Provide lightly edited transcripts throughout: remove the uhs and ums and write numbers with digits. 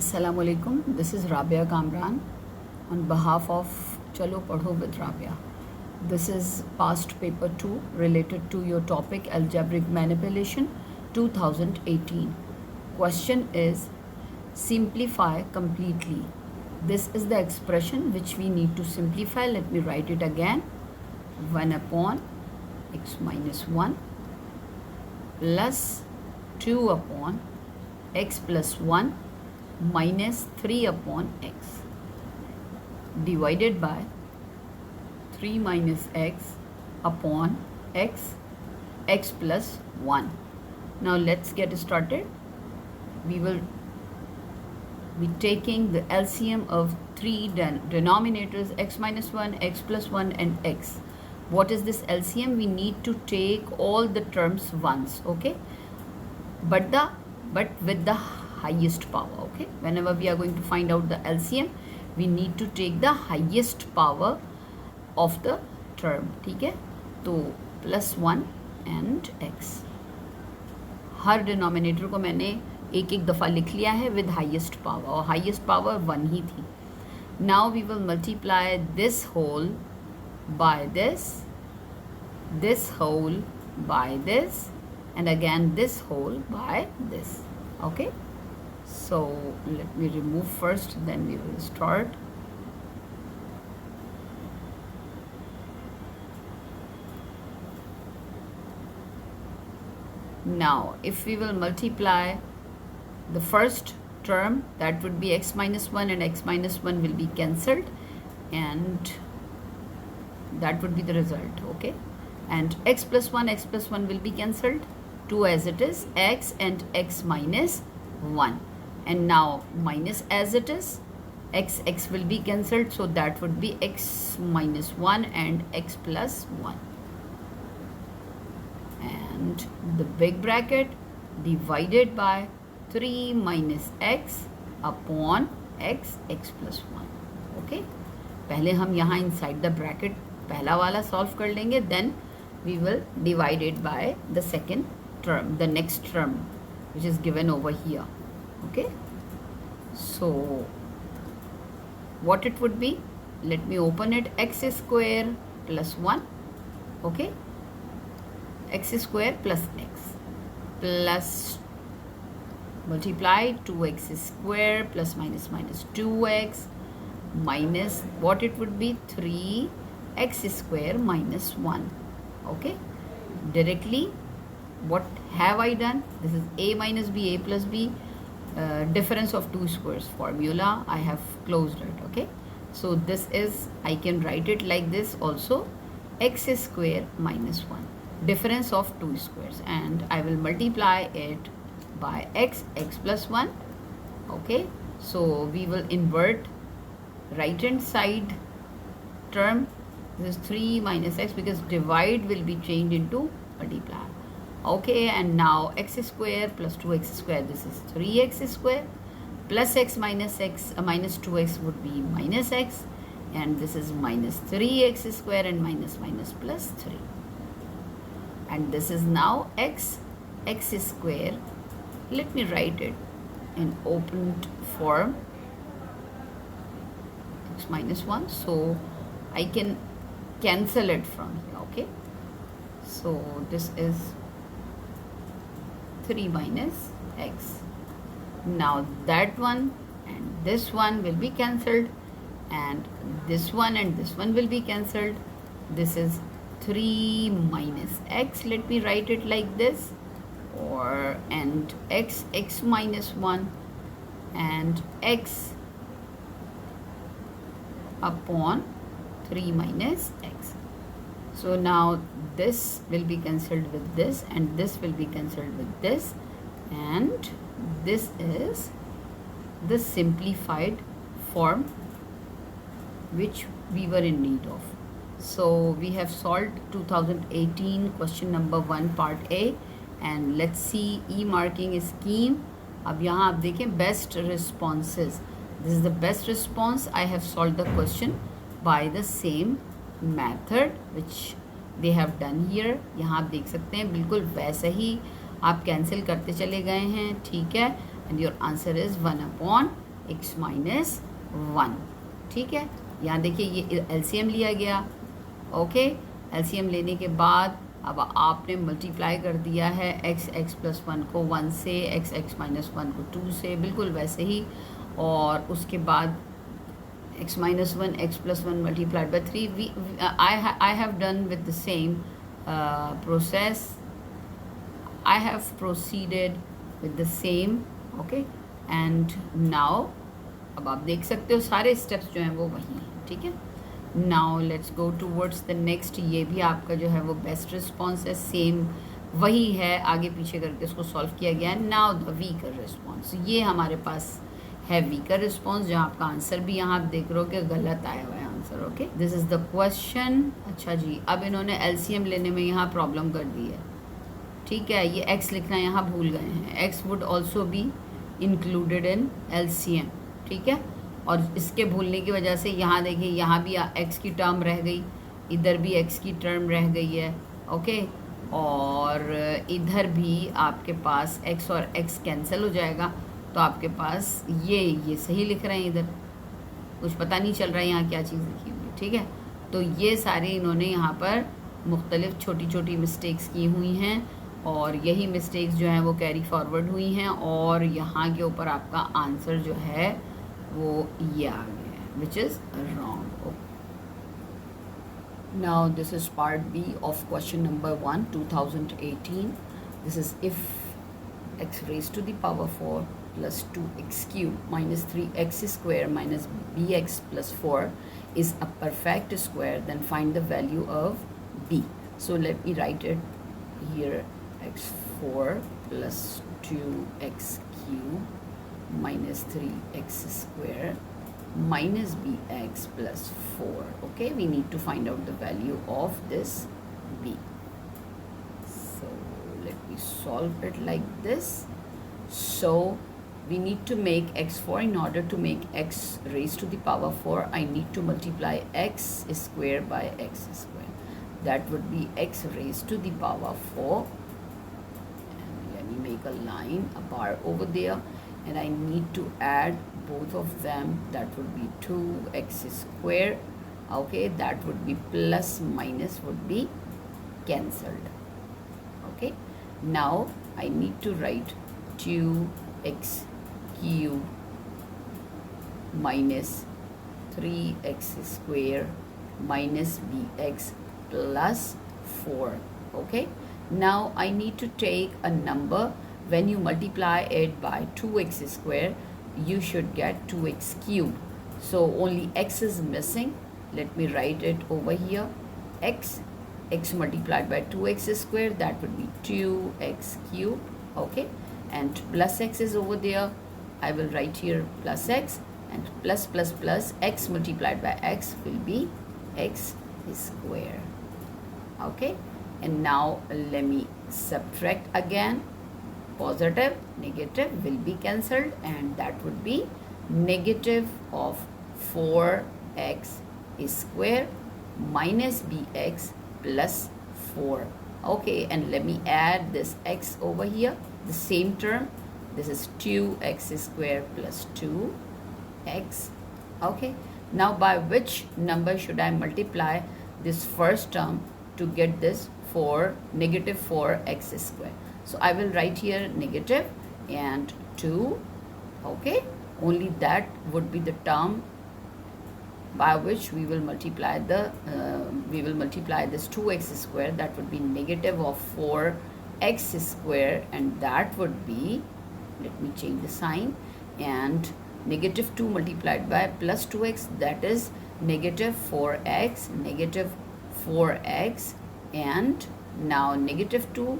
Assalamualaikum. This is Rabia Kamran on behalf of Chalo Padho with Rabia. This is past paper 2 related to your topic algebraic manipulation 2018. Question is simplify completely. This is the expression which we need to simplify. Let me write it again. 1 upon x minus 1 plus 2 upon x plus 1 minus 3 upon x divided by 3 minus x upon x plus 1. Now let's get started. We will be taking the LCM of three denominators x minus 1, x plus 1 and x. What is this LCM? We need to take all the terms once, okay? But with the highest power, okay? Whenever we are going to find out the LCM, we need to take the highest power of the term, ठीक है? तो plus 1 and x. हर denominator को मैंने एक एक दफ़ा लिख लिया है विद हाईएस्ट पावर, और हाईएस्ट पावर 1 ही थी. Now we will multiply this whole by this whole by this and again this whole by this, okay? So let me remove first, then we will start. Now if we will multiply the first term, that would be x minus 1 and x minus 1 will be cancelled, and that would be the result, okay? And x plus 1 will be cancelled, 2 as it is, x and x minus 1, and now minus as it is, x will be cancelled, so that would be x minus 1 and x plus 1, and the big bracket divided by 3 minus x upon x plus 1, okay? पहले हम यहाँ inside the bracket पहला वाला solve कर लेंगे, then we will divide it by the second term, the next term which is given over here, okay? So what it would be, let me open it, x square plus 1, okay? X square plus x plus multiply 2x square plus minus 2x minus what it would be, 3x square minus 1, okay? Directly what have I done? This is a minus b, a plus b, difference of two squares formula. I have closed it, okay? So this is, I can write it like this also, x square minus 1, difference of two squares, and I will multiply it by x plus 1, okay? So we will invert right hand side term. This is 3 minus x, because divide will be changed into multiply, okay? And now x square plus 2x square, this is 3x square plus x minus 2x would be minus x, and this is minus 3x square and minus plus 3, and this is now x square. Let me write it in opened form, x minus 1, so I can cancel it from here, okay? So this is 3 minus x. Now that one and this one will be cancelled, and this one and this one will be cancelled. This is 3 minus x, let me write it like this, or and x minus 1 and x upon 3 minus x. So now this will be cancelled with this, and this will be cancelled with this, and this is the simplified form which we were in need of. So we have solved 2018 question number 1 part A, and let's see e-marking scheme. अब यहाँ आप देखें best responses. This is the best response. I have solved the question by the same method which they have done here. यहाँ आप देख सकते हैं बिल्कुल वैसे ही आप कैंसिल करते चले गए हैं, ठीक है? And your answer is 1/x minus 1. ठीक है, यहाँ देखिए ये एलसीएम लिया गया. ओके, एलसीएम लेने के बाद अब आपने मल्टीप्लाई कर दिया है x प्लस 1 को 1 से, x माइनस 1 को 2 से, बिल्कुल वैसे ही. और उसके बाद x minus 1 x plus 1 multiplied by 3. I have done with the same process. I have proceeded with the same. Okay, and now अब आप देख सकते हो सारे स्टेप्स जो हैं वो वही हैं. ठीक है, now let's go towards the next. ये भी आपका जो है वो बेस्ट रिस्पॉन्स है, सेम वही है, आगे पीछे करके इसको सॉल्व किया गया है. नाउ द वीकर रिस्पॉन्स, ये हमारे पास है वीकर रिस्पॉन्स, जहाँ आपका आंसर भी यहाँ आप देख रहे हो कि गलत आया हुआ है answer. Okay, this is the question. अच्छा जी, अब इन्होंने एलसीएम लेने में यहाँ प्रॉब्लम कर दी है. ठीक है, ये एक्स लिखना यहाँ भूल गए हैं. X would also be included in LCM. ठीक है, और इसके भूलने की वजह से यहाँ देखिए, यहाँ भी एक्स की टर्म रह गई, इधर भी एक्स की टर्म रह गई है. ओके, और इधर भी आपके पास एक्स और एक्स कैंसिल हो जाएगा, तो आपके पास ये सही लिख रहे हैं, इधर कुछ पता नहीं चल रहा है यहाँ क्या चीज़ लिखी हुई है. ठीक है, तो ये सारे इन्होंने यहाँ पर मुख्तलिफ छोटी छोटी मिस्टेक्स की हुई हैं, और यही मिस्टेक्स जो हैं वो कैरी फॉरवर्ड हुई हैं, और यहाँ के ऊपर आपका आंसर जो है वो ये आ गया है, which is wrong. Now this is part B of question number 1 2018. This is if x raised to the power 4 plus 2x cube minus 3x square minus bx plus 4 is a perfect square, then find the value of b. So let me write it here. x4 plus 2x cube minus 3x square minus bx plus 4. Okay, we need to find out the value of this b. Let me solve it like this. So we need to make x4. In order to make x raised to the power 4, I need to multiply x square by x square. That would be x raised to the power 4. And let me make a line, a bar over there, and I need to add both of them. That would be 2x square. Okay, that would be plus minus would be cancelled. Okay, now I need to write 2x cube minus 3x square minus bx plus 4. Okay, now I need to take a number. When you multiply it by 2x square, you should get 2x cube. So only x is missing. Let me write it over here. x multiplied by 2x square, that would be 2x cube. Okay, and plus x is over there. I will write here plus x, and plus plus plus x multiplied by x will be x square. Okay, and now let me subtract again. Positive negative will be cancelled, and that would be negative of 4x square minus bx plus 4. Okay, and let me add this x over here, the same term. This is 2x square plus 2x. Okay, now by which number should I multiply this first term to get this 4 negative 4x square? So I will write here negative and 2. Okay, only that would be the term by which we will multiply this 2x square. That would be negative of 4x square, and that would be, let me change the sign, and negative 2 multiplied by plus 2x, that is negative 4x, and now negative 2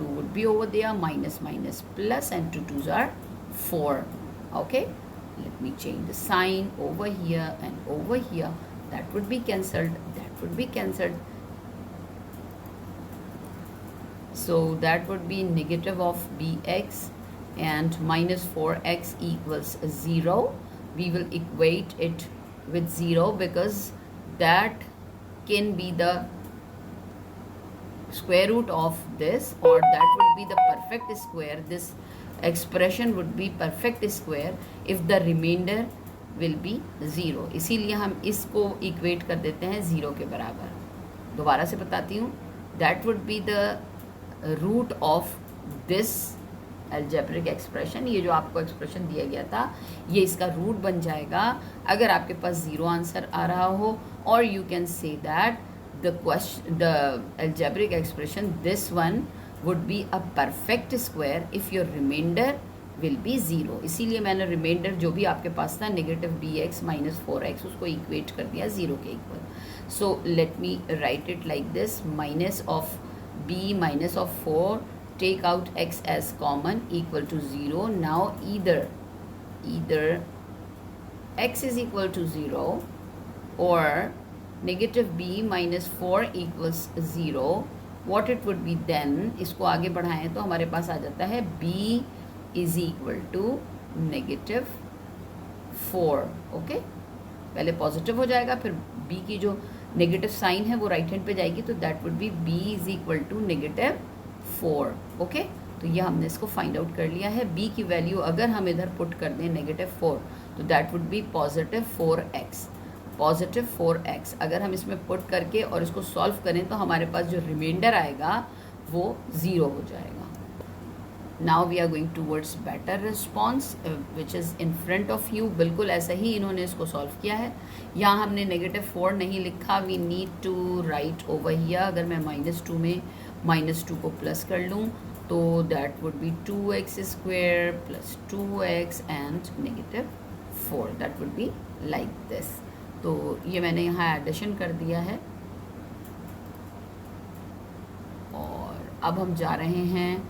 would be over there, minus minus plus, and 2 2s are 4. Okay, let me change the sign over here and over here. That would be cancelled, that would be cancelled. So that would be negative of bx, and minus 4x equals 0. We will equate it with 0 because that can be the square root of this, or that will be the perfect square. This expression would be perfect square if the remainder will be zero. इसीलिए हम इसको equate कर देते हैं zero के बराबर। दोबारा से बताती हूँ, that would be the root of this algebraic expression. ये जो आपको एक्सप्रेशन दिया गया था ये इसका रूट बन जाएगा अगर आपके पास ज़ीरो आंसर आ रहा हो। और you can say that the algebraic expression this one would be a perfect square if your remainder will be zero. इसीलिए मैंने रिमाइंडर जो भी आपके पास था नेगेटिव bx माइनस 4x उसको इक्वेट कर दिया ज़ीरो के equal. So let me right it like this, minus of b minus of 4, take out x as common, equal to 0. Now either x is equal to 0 or negative b minus 4 equals 0. What it would be then, इसको आगे बढ़ाएं तो हमारे पास आ जाता है b is equal to negative 4. Okay, पहले positive हो जाएगा, फिर b की जो नेगेटिव साइन है वो राइट हैंड पे जाएगी, तो that would be b is equal to negative 4. Okay, तो ये हमने इसको फाइंड आउट कर लिया है। b की वैल्यू अगर हम इधर पुट कर दें नेगेटिव 4 तो that would B positive 4x। Positive 4x अगर हम इसमें पुट करके और इसको सॉल्व करें तो हमारे पास जो रिमाइंडर आएगा वो ज़ीरो हो जाएगा। Now we are going towards better response which is in front of you. बिल्कुल ऐसा ही इन्होंने इसको सॉल्व किया है। यहाँ हमने नेगेटिव 4 नहीं लिखा, we need to write over here. अगर मैं -2 में -2 को प्लस कर लूँ तो that would be 2x square plus 2x and negative 4, that would be like this. तो ये मैंने यहाँ एडिशन कर दिया है और अब हम जा रहे हैं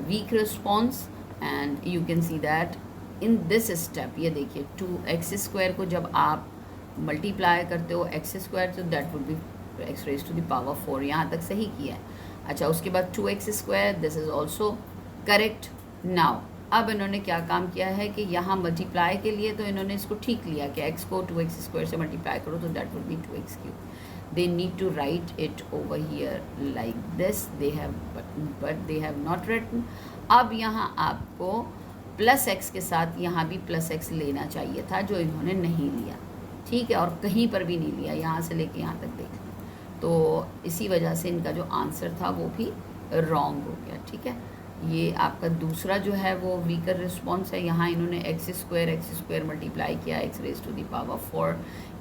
weak response and you can see that in this step. ये देखिए 2x स्क्वायर को जब आप मल्टीप्लाई करते हो x स्क्वायर तो that would be x raise to the power 4। यहाँ तक सही किया है। अच्छा, उसके बाद 2x square, this is also correct. Now अब इन्होंने क्या काम किया है कि यहाँ मल्टीप्लाई के लिए तो इन्होंने इसको ठीक लिया कि x को 2x स्क्वायर से मल्टीप्लाई करो तो that would be 2x cube. They need to write it over here like this, they have but they have not written. अब यहाँ आपको प्लस x के साथ यहाँ भी प्लस x लेना चाहिए था, जो इन्होंने नहीं लिया। ठीक है, और कहीं पर भी नहीं लिया, यहाँ से लेके यहाँ तक देख लें, तो इसी वजह से इनका जो आंसर था वो भी रॉन्ग हो गया। ठीक है, ये आपका दूसरा जो है वो वीकर रिस्पॉन्स है। यहाँ इन्होंने x स्क्वायर मल्टीप्लाई किया, x raise to the power 4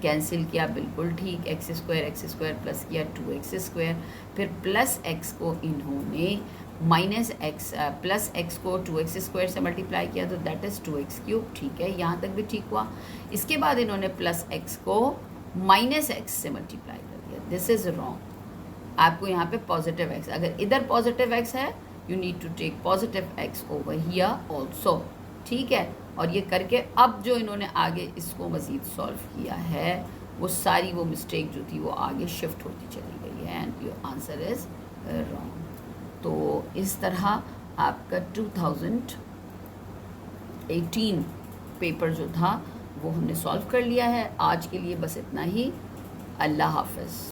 cancel किया, बिल्कुल ठीक। x स्क्वायर प्लस किया 2x स्क्वायर, फिर प्लस x को इन्होंने माइनस x प्लस x को 2x स्क्वायर से मल्टीप्लाई किया तो दैट इज़ 2x क्यूब। ठीक है, यहाँ तक भी ठीक हुआ। इसके बाद इन्होंने प्लस x को माइनस x से मल्टीप्लाई कर दिया, दिस इज़ रॉन्ग। आपको यहाँ पे पॉजिटिव x, अगर इधर पॉजिटिव x है you need to take positive x over here also. ठीक है, और ये करके अब जो इन्होंने आगे इसको मज़ीद सॉल्व किया है वो सारी वो मिस्टेक जो थी वो आगे शिफ्ट होती चली गई है and your answer is wrong. तो इस तरह आपका 2018 पेपर जो था वो हमने सॉल्व कर लिया है। आज के लिए बस इतना ही। अल्लाह हाफ़िज़।